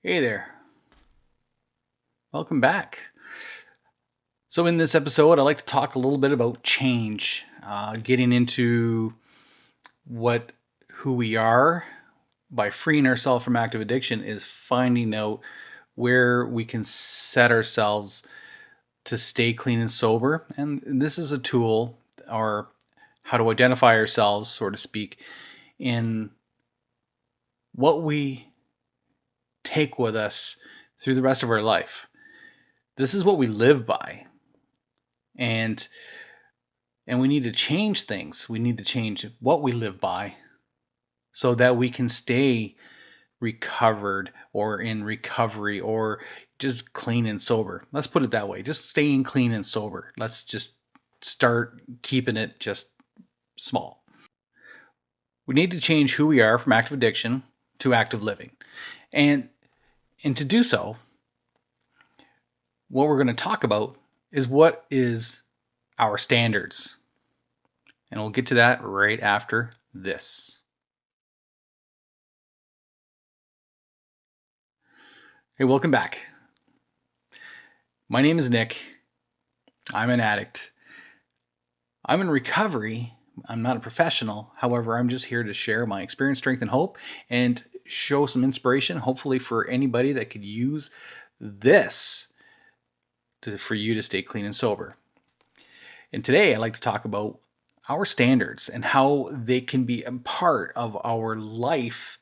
Hey there, welcome back. So, in this episode, I'd like to talk a little bit about change, getting into what who we are by freeing ourselves from active addiction is finding out where we can set ourselves to stay clean and sober. And this is a tool or how to identify ourselves, so to speak, in what we take with us through the rest of our life. This is what we live by. And we need to change things. We need to change what we live by so that we can stay recovered or in recovery or just clean and sober. Let's put it that way. Just staying clean and sober. Let's just start keeping it just small. We need to change who we are from active addiction to active living. And to do so, what we're going to talk about is what is our standards. And we'll get to that right after this. Hey, welcome back. My name is Nick. I'm an addict. I'm in recovery. I'm not a professional. However, I'm just here to share my experience, strength, and hope and show some inspiration, hopefully for anybody that could use this for you to stay clean and sober. And today I'd like to talk about our standards and how they can be a part of our life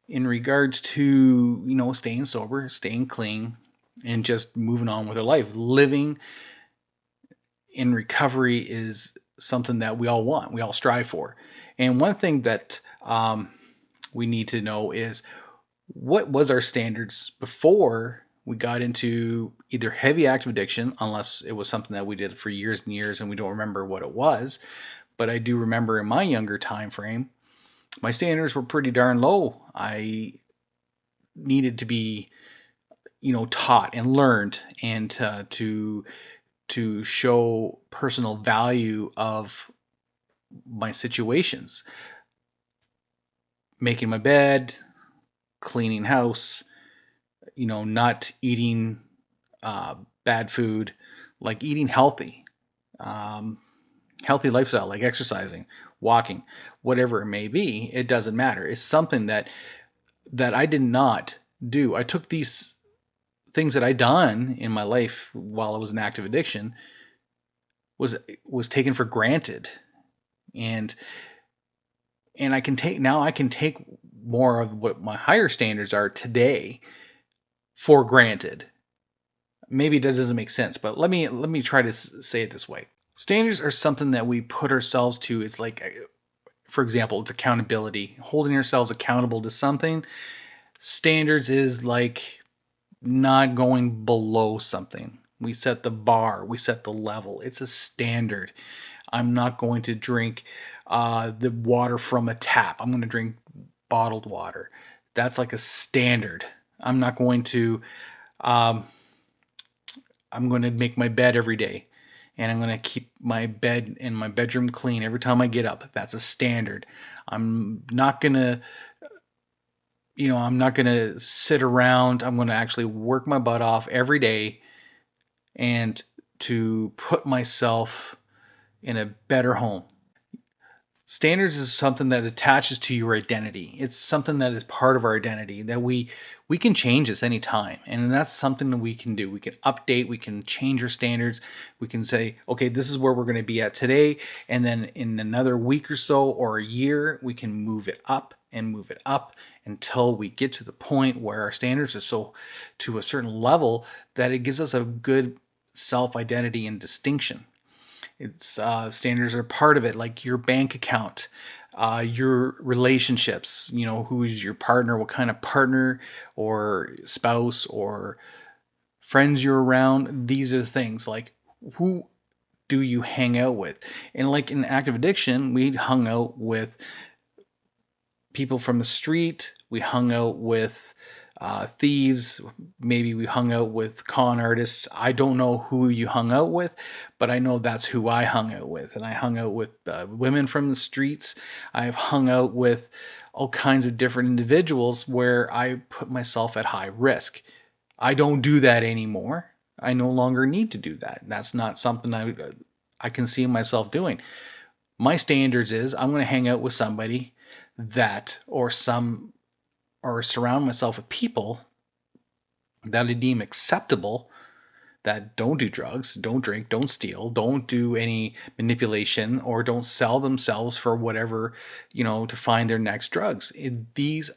in regards to, staying sober, staying clean, and just moving on with our life. Living in recovery is something that we all want, we all strive for. And one thing that we need to know is what was our standards before we got into either heavy active addiction, unless it was something that we did for years and years and we don't remember what it was. But I do remember in my younger time frame, my standards were pretty darn low. I needed to be, taught and learned and to show personal value of my situations. Making my bed, cleaning house, not eating bad food, like eating healthy, healthy lifestyle, like exercising, walking, whatever it may be. It doesn't matter. It's something that I did not do. I took these things that I done in my life while I was in active addiction was taken for granted, and I can take more of what my higher standards are today for granted. Maybe that doesn't make sense, but let me try to say it this way. Standards are something that we put ourselves to. It's like, for example, it's accountability, holding ourselves accountable to something. Standards is like not going below something. We set the bar, we set the level. It's a standard. I'm not going to drink the water from a tap. I'm going to drink bottled water. That's like a standard. I'm not going to, I'm going to make my bed every day. And I'm going to keep my bed in my bedroom clean every time I get up. That's a standard. I'm not going to, I'm not going to sit around. I'm going to actually work my butt off every day and to put myself in a better home. Standards is something that attaches to your identity. It's something that is part of our identity that we can change this anytime. And that's something that we can do. We can update, we can change our standards. We can say, okay, this is where we're going to be at today. And then in another week or so or a year, we can move it up and move it up until we get to the point where our standards are so to a certain level that it gives us a good self-identity and distinction. It's standards are part of it, like your bank account, your relationships. Who's your partner, what kind of partner or spouse or friends you're around. These are the things like who do you hang out with? And like in active addiction, we hung out with people from the street. We hung out with thieves. Maybe we hung out with con artists. I don't know who you hung out with, but I know that's who I hung out with. And I hung out with women from the streets. I've hung out with all kinds of different individuals where I put myself at high risk. I don't do that anymore. I no longer need to do that. That's not something I can see myself doing. My standards is I'm going to hang out with somebody that or surround myself with people that I deem acceptable, that don't do drugs, don't drink, don't steal, don't do any manipulation, or don't sell themselves for whatever, to find their next drugs. These,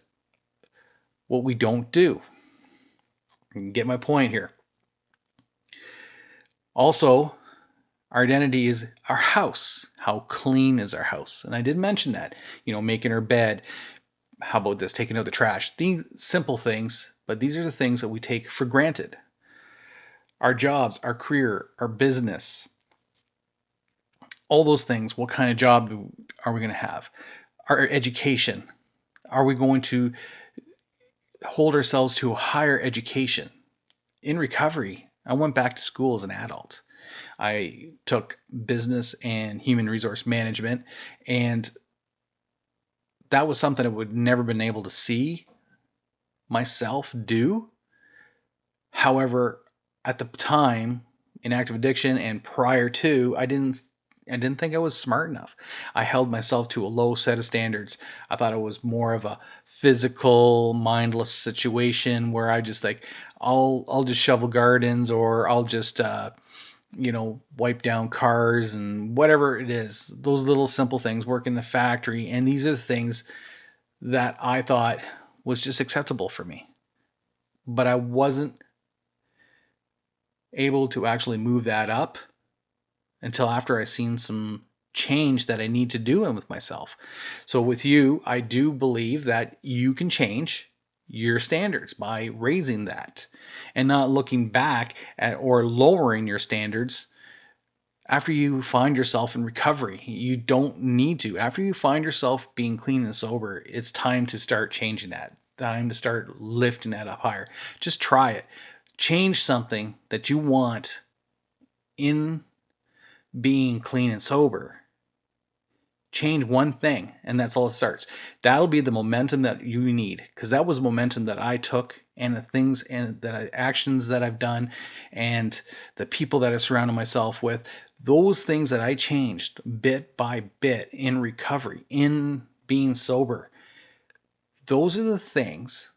what we don't do. Get my point here. Also, our identity is our house. How clean is our house? And I did mention that, making our bed. How about this? Taking out the trash. These simple things, but these are the things that we take for granted. Our jobs, our career, our business, all those things. What kind of job are we going to have? Our education. Are we going to hold ourselves to a higher education? In recovery, I went back to school as an adult. I took business and human resource management, and that was something I would never been able to see myself do. However, at the time in active addiction and prior to, I didn't think I was smart enough. I held myself to a low set of standards. I thought it was more of a physical, mindless situation where I just I'll just shovel gardens, or I'll just wipe down cars and whatever it is. Those little simple things, work in the factory, and these are the things that I thought was just acceptable for me. But I wasn't able to actually move that up until after I seen some change that I need to do with myself. So with you, I do believe that you can change your standards by raising that and not looking back at or lowering your standards after you find yourself in recovery. You don't need to. After you find yourself being clean and sober, it's time to start changing that. Time to start lifting that up higher. Just try it. Change something that you want in being clean and sober. Change one thing, and that's all it starts. That'll be the momentum that you need, because that was momentum that I took, and the things and the actions that I've done, and the people that I surrounded myself with. Those things that I changed bit by bit in recovery, in being sober. Those are the things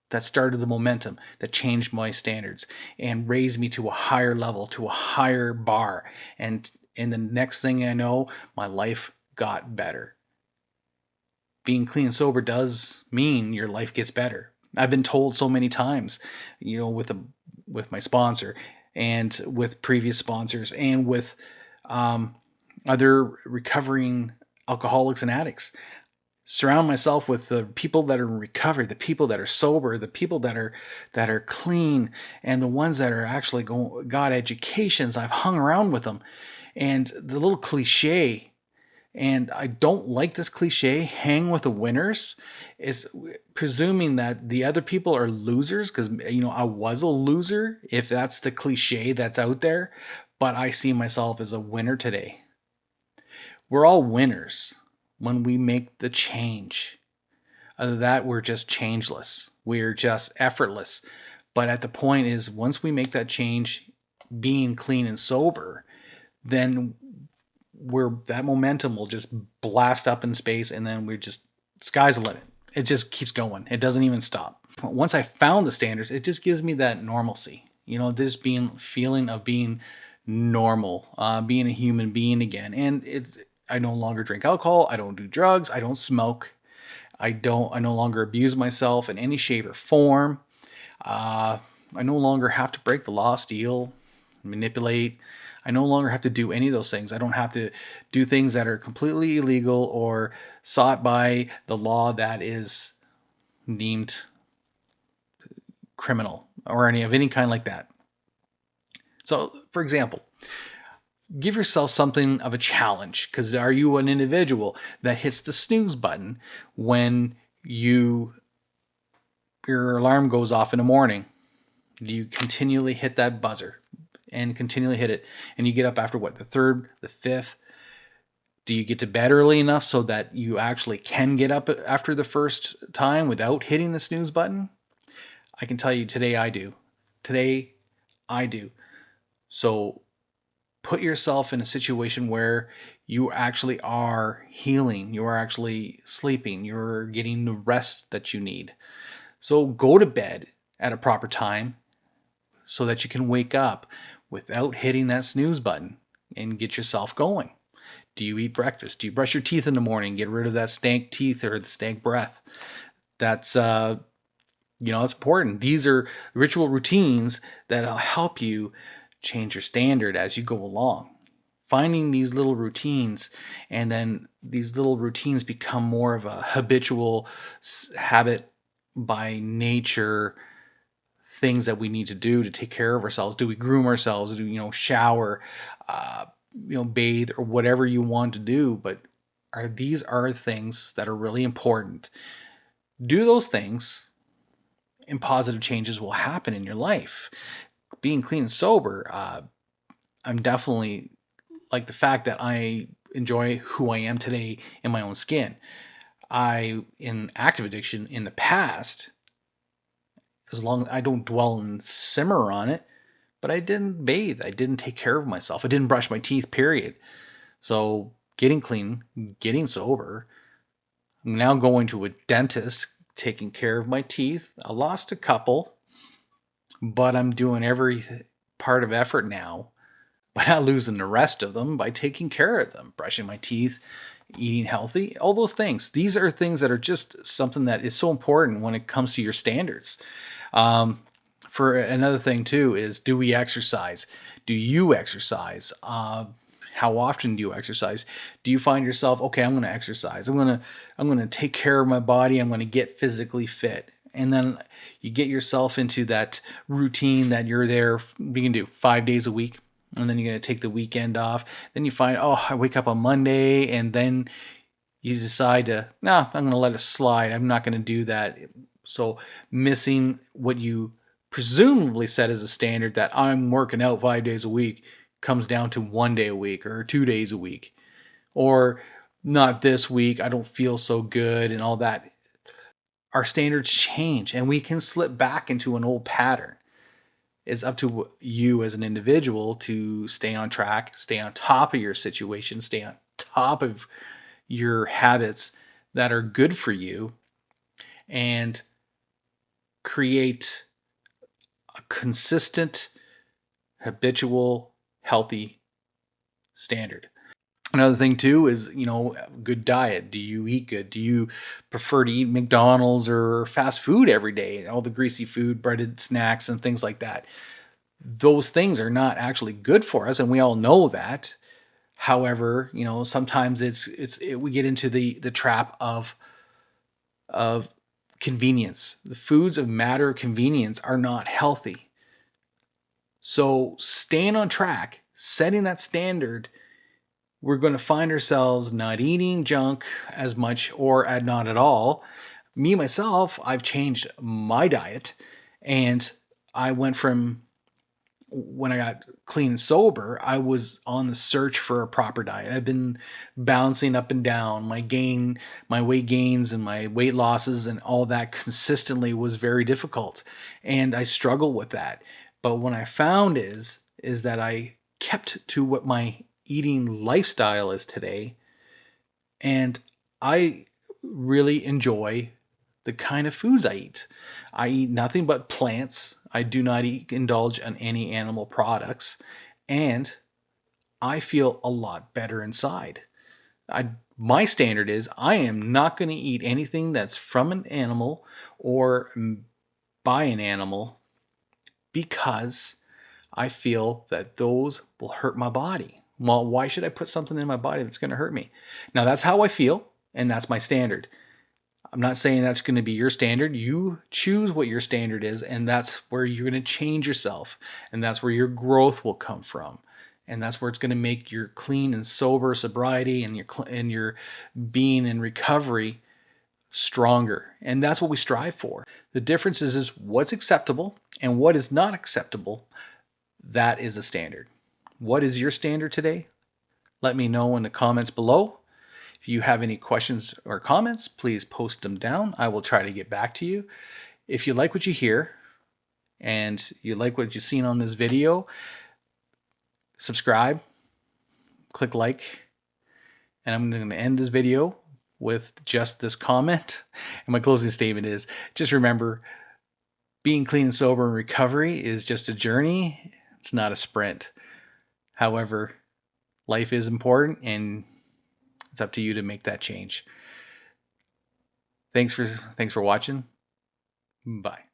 that started the momentum, that changed my standards and raised me to a higher level, to a higher bar. And the next thing I know, my life got better. Being clean and sober does mean your life gets better. I've been told so many times, with my sponsor and with previous sponsors and with other recovering alcoholics and addicts. Surround myself with the people that are in recovery, the people that are sober, the people that are clean, and the ones that are actually got educations. I've hung around with them. And the little cliche, and I don't like this cliche, hang with the winners, is presuming that the other people are losers, because I was a loser, if that's the cliche that's out there, but I see myself as a winner today. We're all winners when we make the change. Other than that, we're just changeless. We're just effortless. But at the point is, once we make that change, being clean and sober, then that momentum will just blast up in space, and then sky's the limit. It just keeps going. It doesn't even stop. Once I found the standards, it just gives me that normalcy. This feeling of being normal, being a human being again. And I no longer drink alcohol. I don't do drugs. I don't smoke. I no longer abuse myself in any shape or form. I no longer have to break the law, steal, manipulate. I no longer have to do any of those things. I don't have to do things that are completely illegal or sought by the law that is deemed criminal or any kind like that. So, for example, give yourself something of a challenge, because are you an individual that hits the snooze button when your alarm goes off in the morning? Do you continually hit that buzzer and continually hit it, and you get up after the third, the fifth, Do you get to bed early enough so that you actually can get up after the first time without hitting the snooze button? I can tell you today I do. Today I do. So put yourself in a situation where you actually are healing, you are actually sleeping, you're getting the rest that you need. So go to bed at a proper time so that you can wake up without hitting that snooze button and get yourself going. Do you eat breakfast? Do you brush your teeth in the morning? Get rid of that stank teeth or the stank breath. That's it's important. These are ritual routines that'll help you change your standard as you go along. Finding these little routines, and then these little routines become more of a habitual habit by nature, things that we need to do to take care of ourselves. Do we groom ourselves? Do shower, uh, bathe, or whatever you want to do? But these are things that are really important. Do those things, and positive changes will happen in your life. Being clean and sober, I'm definitely like the fact that I enjoy who I am today in my own skin. In active addiction in the past, as long as I don't dwell and simmer on it, but I didn't bathe. I didn't take care of myself. I didn't brush my teeth, period. So getting clean, getting sober, I'm now going to a dentist, taking care of my teeth. I lost a couple, but I'm doing every part of effort now by not losing the rest of them by taking care of them, brushing my teeth, eating healthy, all those things. These are things that are just something that is so important when it comes to your standards. For another thing too is, do we exercise? Do you exercise? How often do you exercise? Do you find yourself, okay, I'm going to exercise. I'm going to take care of my body. I'm going to get physically fit. And then you get yourself into that routine that you're there. You can do 5 days a week, and then you're going to take the weekend off. Then you find, oh, I wake up on Monday, and then you decide to, I'm going to let it slide. I'm not going to do that. So missing what you presumably set as a standard, that I'm working out 5 days a week, comes down to 1 day a week or 2 days a week, or not this week, I don't feel so good, and all that. Our standards change, and we can slip back into an old pattern. It's up to you as an individual to stay on track, stay on top of your situation, stay on top of your habits that are good for you, and create a consistent, habitual, healthy standard. Another thing too is, good diet. Do you eat good? Do you prefer to eat McDonald's or fast food every day? All the greasy food, breaded snacks, and things like that. Those things are not actually good for us, and we all know that. However, sometimes we get into the trap of convenience. The foods of matter of convenience are not healthy. So staying on track, setting that standard, we're going to find ourselves not eating junk as much, or not at all. Me, myself, I've changed my diet, and I went from, when I got clean and sober, I was on the search for a proper diet. I've been bouncing up and down. My weight gains and my weight losses and all that consistently was very difficult. And I struggle with that. But what I found is that I kept to what my eating lifestyle is today. And I really enjoy the kind of foods I eat. I eat nothing but plants. I do not indulge in any animal products. And I feel a lot better inside. My standard is, I am not going to eat anything that's from an animal or by an animal, because I feel that those will hurt my body. Well, why should I put something in my body that's going to hurt me? Now, that's how I feel, and that's my standard. I'm not saying that's going to be your standard. You choose what your standard is, and that's where you're going to change yourself, and that's where your growth will come from. And that's where it's going to make your clean and sober sobriety and your being in recovery stronger. And that's what we strive for. The difference is what's acceptable and what is not acceptable. That is a standard. What is your standard today? let me know in the comments below. If you have any questions or comments, please post them down. I will try to get back to you. If you like what you hear and you like what you've seen on this video, subscribe, click like, and I'm going to end this video with just this comment. And my closing statement is, just remember, being clean and sober in recovery is just a journey. It's not a sprint. However, life is important, and it's up to you to make that change. Thanks for watching. Bye.